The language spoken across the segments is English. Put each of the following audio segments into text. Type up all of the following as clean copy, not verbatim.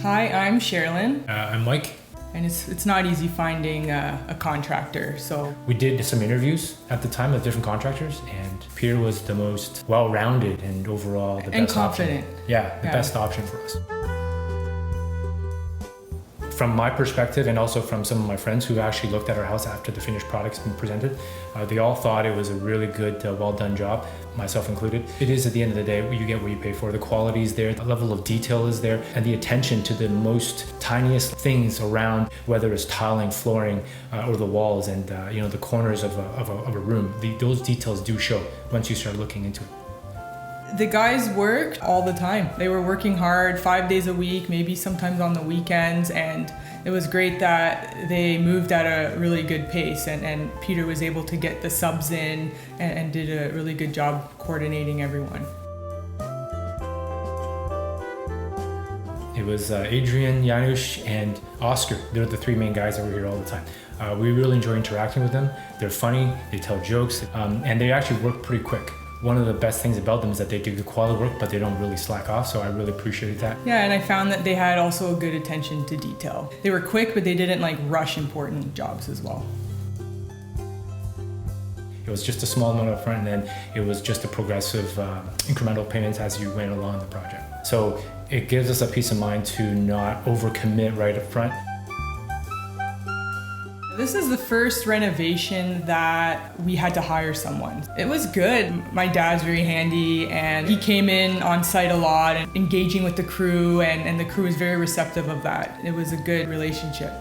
Hi, I'm Sherilyn, I'm Mike. and it's not easy finding a contractor, so We did some interviews at the time with different contractors, and Peter was the most well-rounded and overall the and best confident. option. Yeah, the Yeah. best option for us. From my perspective, and also from some of my friends who actually looked at our house after the finished product's been presented, they all thought it was a really good, well-done job, myself included. It is, at the end of the day, you get what you pay for. The quality is there, the level of detail is there, and the attention to the most tiniest things around, whether it's tiling, flooring, or the walls, and the corners of a room. Those details do show once you start looking into it. The guys worked all the time. They were working hard 5 days a week, maybe sometimes on the weekends, and it was great that they moved at a really good pace, and Peter was able to get the subs in and did a really good job coordinating everyone. It was Adrian, Janusz, and Oscar. They're the three main guys that were here all the time. We really enjoy interacting with them. They're funny, they tell jokes, and they actually work pretty quick. One of the best things about them is that they do good quality work, but they don't really slack off, so I really appreciated that. Yeah, and I found that they had also a good attention to detail. They were quick, but they didn't rush important jobs as well. It was just a small amount up front, and then it was just a progressive incremental payments as you went along the project. So it gives us a peace of mind to not overcommit right up front. This is the first renovation that we had to hire someone. It was good. My dad's very handy, and he came in on site a lot and engaging with the crew, and the crew was very receptive of that. It was a good relationship.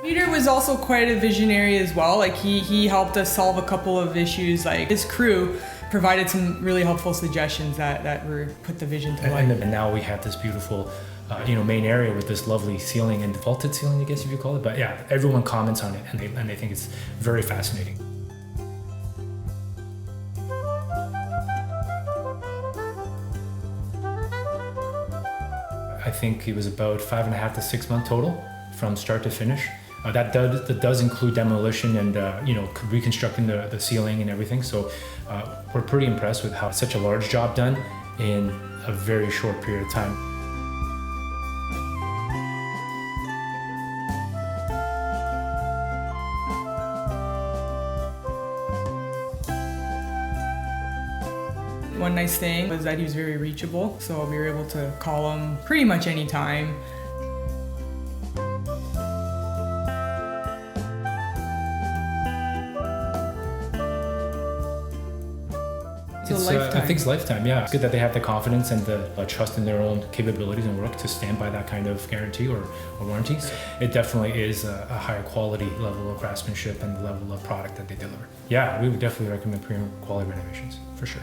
Peter was also quite a visionary as well. He helped us solve a couple of issues. His crew provided some really helpful suggestions that were put the vision to life. And now we have this beautiful main area with this lovely ceiling and vaulted ceiling, I guess if you call it. But yeah, everyone comments on it, and they think it's very fascinating. I think it was about 5.5 to 6 month total from start to finish. That does include demolition and reconstructing the ceiling and everything. So we're pretty impressed with how such a large job done in a very short period of time. One nice thing was that he was very reachable, so we were able to call him pretty much any time. I think it's lifetime, yeah. It's good that they have the confidence and the trust in their own capabilities and work to stand by that kind of guarantee or warranty. It definitely is a higher quality level of craftsmanship and the level of product that they deliver. Yeah, we would definitely recommend Premier Quality Renovations, for sure.